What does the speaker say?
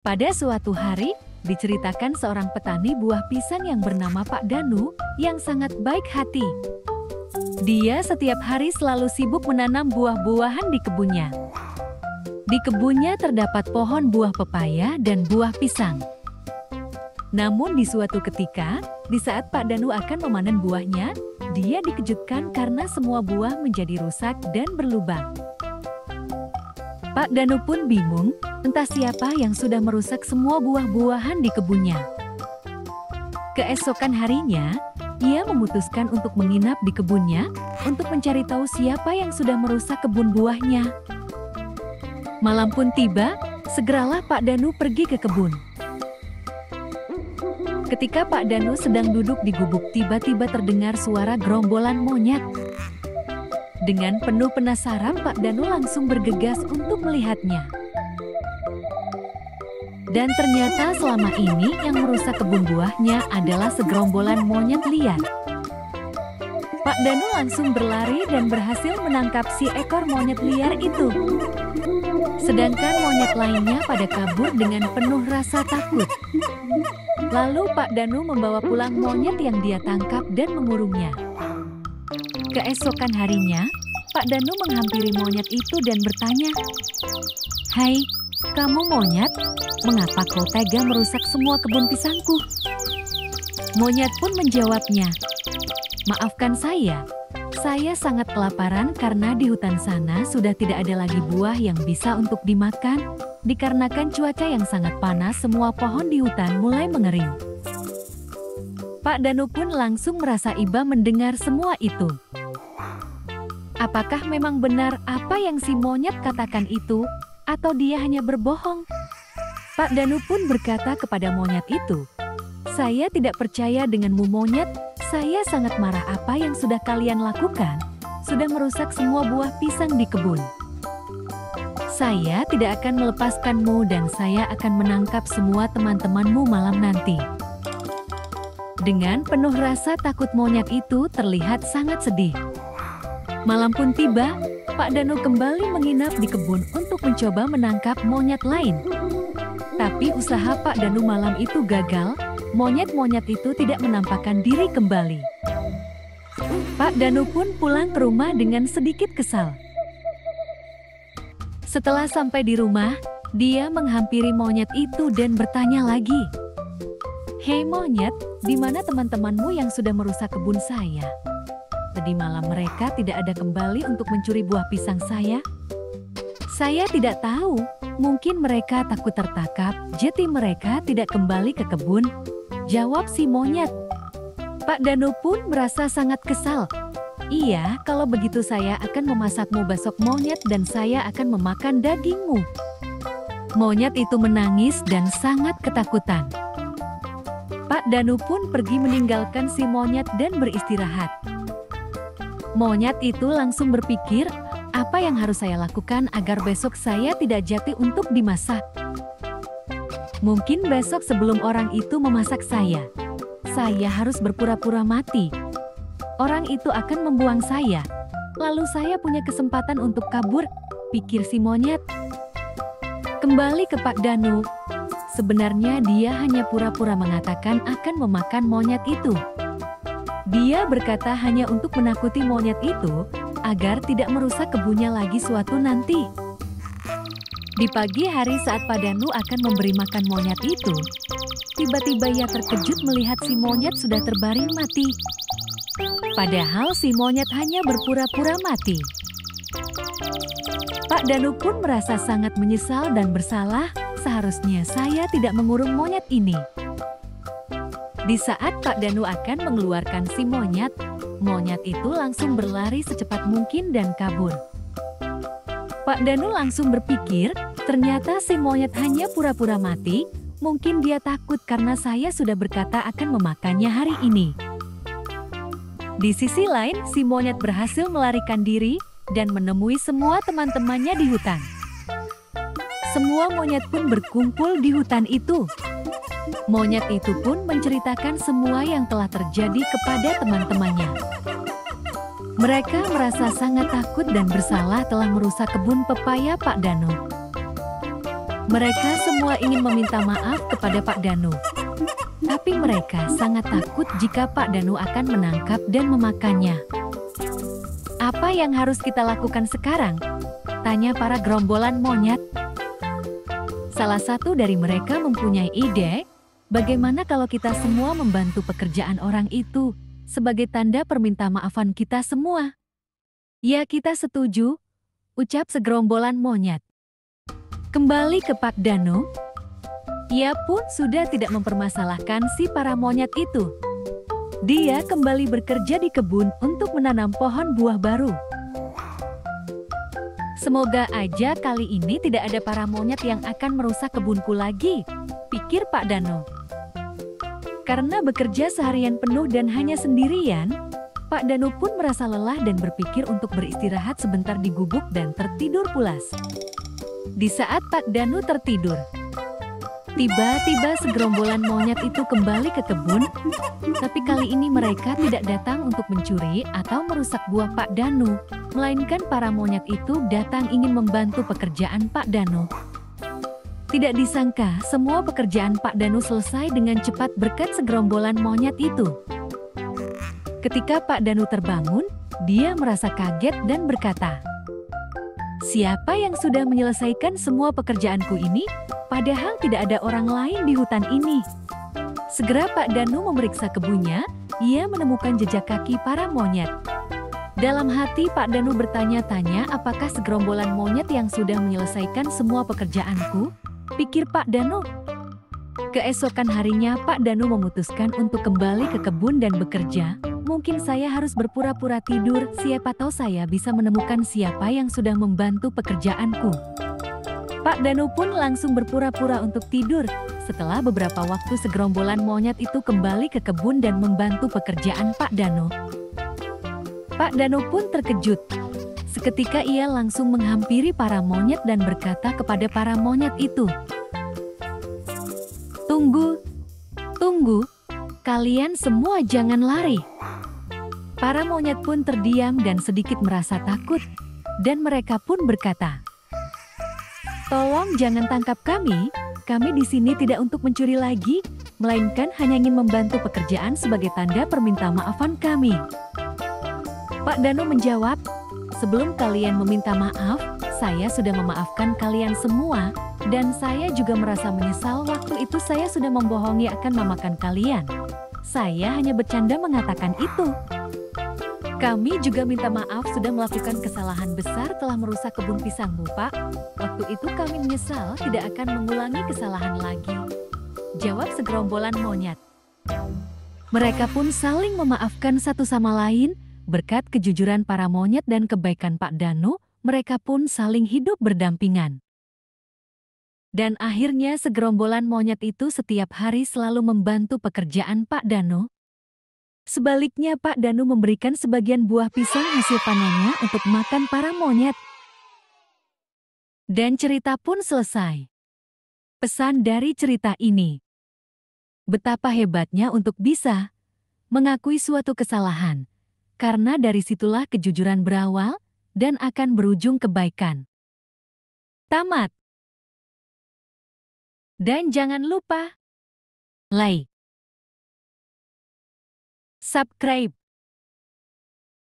Pada suatu hari, diceritakan seorang petani buah pisang yang bernama Pak Danu yang sangat baik hati. Dia setiap hari selalu sibuk menanam buah-buahan di kebunnya. Di kebunnya terdapat pohon buah pepaya dan buah pisang. Namun di suatu ketika, di saat Pak Danu akan memanen buahnya, dia dikejutkan karena semua buah menjadi rusak dan berlubang. Pak Danu pun bingung, entah siapa yang sudah merusak semua buah-buahan di kebunnya. Keesokan harinya, ia memutuskan untuk menginap di kebunnya untuk mencari tahu siapa yang sudah merusak kebun buahnya. Malam pun tiba, segeralah Pak Danu pergi ke kebun. Ketika Pak Danu sedang duduk di gubuk, tiba-tiba terdengar suara gerombolan monyet. Dengan penuh penasaran, Pak Danu langsung bergegas untuk melihatnya. Dan ternyata selama ini yang merusak kebun buahnya adalah segerombolan monyet liar. Pak Danu langsung berlari dan berhasil menangkap si ekor monyet liar itu. Sedangkan monyet lainnya pada kabur dengan penuh rasa takut. Lalu Pak Danu membawa pulang monyet yang dia tangkap dan mengurungnya. Keesokan harinya, Pak Danu menghampiri monyet itu dan bertanya, "Hai, kamu monyet, mengapa kau tega merusak semua kebun pisangku?" Monyet pun menjawabnya, "Maafkan saya sangat kelaparan karena di hutan sana sudah tidak ada lagi buah yang bisa untuk dimakan. Dikarenakan cuaca yang sangat panas, semua pohon di hutan mulai mengering." Pak Danu pun langsung merasa iba mendengar semua itu. Apakah memang benar apa yang si monyet katakan itu, atau dia hanya berbohong? Pak Danu pun berkata kepada monyet itu, "Saya tidak percaya denganmu monyet, saya sangat marah apa yang sudah kalian lakukan, sudah merusak semua buah pisang di kebun. Saya tidak akan melepaskanmu dan saya akan menangkap semua teman-temanmu malam nanti." Dengan penuh rasa takut monyet itu terlihat sangat sedih. Malam pun tiba, Pak Danu kembali menginap di kebun untuk mencoba menangkap monyet lain. Tapi usaha Pak Danu malam itu gagal, monyet-monyet itu tidak menampakkan diri kembali. Pak Danu pun pulang ke rumah dengan sedikit kesal. Setelah sampai di rumah, dia menghampiri monyet itu dan bertanya lagi, "Hei monyet, di mana teman-temanmu yang sudah merusak kebun saya? Tadi malam mereka tidak ada kembali untuk mencuri buah pisang saya. Saya tidak tahu, mungkin mereka takut tertangkap, jadi mereka tidak kembali ke kebun," jawab si monyet. Pak Danu pun merasa sangat kesal. "Iya, kalau begitu saya akan memasakmu besok monyet dan saya akan memakan dagingmu." Monyet itu menangis dan sangat ketakutan. Pak Danu pun pergi meninggalkan si monyet dan beristirahat. Monyet itu langsung berpikir, apa yang harus saya lakukan agar besok saya tidak jatuh untuk dimasak? Mungkin besok sebelum orang itu memasak saya harus berpura-pura mati. Orang itu akan membuang saya, lalu saya punya kesempatan untuk kabur, pikir si monyet. Kembali ke Pak Danu, sebenarnya dia hanya pura-pura mengatakan akan memakan monyet itu. Dia berkata hanya untuk menakuti monyet itu, agar tidak merusak kebunnya lagi suatu nanti. Di pagi hari saat Pak Danu akan memberi makan monyet itu, tiba-tiba ia terkejut melihat si monyet sudah terbaring mati. Padahal si monyet hanya berpura-pura mati. Pak Danu pun merasa sangat menyesal dan bersalah, seharusnya saya tidak mengurung monyet ini. Di saat Pak Danu akan mengeluarkan si monyet, monyet itu langsung berlari secepat mungkin dan kabur. Pak Danu langsung berpikir, ternyata si monyet hanya pura-pura mati, mungkin dia takut karena saya sudah berkata akan memakannya hari ini. Di sisi lain, si monyet berhasil melarikan diri dan menemui semua teman-temannya di hutan. Semua monyet pun berkumpul di hutan itu. Monyet itu pun menceritakan semua yang telah terjadi kepada teman-temannya. Mereka merasa sangat takut dan bersalah telah merusak kebun pepaya Pak Danu. Mereka semua ingin meminta maaf kepada Pak Danu. Tapi mereka sangat takut jika Pak Danu akan menangkap dan memakannya. Apa yang harus kita lakukan sekarang? Tanya para gerombolan monyet. Salah satu dari mereka mempunyai ide, bagaimana kalau kita semua membantu pekerjaan orang itu sebagai tanda permintaan kita semua? Ya, kita setuju, ucap segerombolan monyet. Kembali ke Pak Danu, ia pun sudah tidak mempermasalahkan si para monyet itu. Dia kembali bekerja di kebun untuk menanam pohon buah baru. Semoga aja kali ini tidak ada para monyet yang akan merusak kebunku lagi, pikir Pak Danu. Karena bekerja seharian penuh dan hanya sendirian, Pak Danu pun merasa lelah dan berpikir untuk beristirahat sebentar di gubuk dan tertidur pulas. Di saat Pak Danu tertidur, tiba-tiba segerombolan monyet itu kembali ke kebun, tapi kali ini mereka tidak datang untuk mencuri atau merusak buah Pak Danu, melainkan para monyet itu datang ingin membantu pekerjaan Pak Danu. Tidak disangka, semua pekerjaan Pak Danu selesai dengan cepat berkat segerombolan monyet itu. Ketika Pak Danu terbangun, dia merasa kaget dan berkata, "Siapa yang sudah menyelesaikan semua pekerjaanku ini? Padahal tidak ada orang lain di hutan ini." Segera Pak Danu memeriksa kebunnya, ia menemukan jejak kaki para monyet. Dalam hati Pak Danu bertanya-tanya, apakah segerombolan monyet yang sudah menyelesaikan semua pekerjaanku? Pikir Pak Danu. Keesokan harinya Pak Danu memutuskan untuk kembali ke kebun dan bekerja. Mungkin saya harus berpura-pura tidur, siapa tahu saya bisa menemukan siapa yang sudah membantu pekerjaanku. Pak Danu pun langsung berpura-pura untuk tidur. Setelah beberapa waktu segerombolan monyet itu kembali ke kebun dan membantu pekerjaan Pak Danu. Pak Danu pun terkejut. Seketika ia langsung menghampiri para monyet dan berkata kepada para monyet itu, "Tunggu, tunggu, kalian semua jangan lari." Para monyet pun terdiam dan sedikit merasa takut, dan mereka pun berkata, "Tolong jangan tangkap kami di sini tidak untuk mencuri lagi, melainkan hanya ingin membantu pekerjaan sebagai tanda permintaan kami." Pak Danu menjawab, "Sebelum kalian meminta maaf, saya sudah memaafkan kalian semua, dan saya juga merasa menyesal waktu itu saya sudah membohongi akan memakan kalian. Saya hanya bercanda mengatakan itu. Kami juga minta maaf sudah melakukan kesalahan besar telah merusak kebun pisangmu, Pak. Waktu itu kami menyesal tidak akan mengulangi kesalahan lagi," jawab segerombolan monyet. Mereka pun saling memaafkan satu sama lain. Berkat kejujuran para monyet dan kebaikan Pak Danu, mereka pun saling hidup berdampingan. Dan akhirnya segerombolan monyet itu setiap hari selalu membantu pekerjaan Pak Danu. Sebaliknya Pak Danu memberikan sebagian buah pisang hasil panennya untuk makan para monyet. Dan cerita pun selesai. Pesan dari cerita ini, betapa hebatnya untuk bisa mengakui suatu kesalahan, karena dari situlah kejujuran berawal dan akan berujung kebaikan. Tamat. Dan jangan lupa like, subscribe,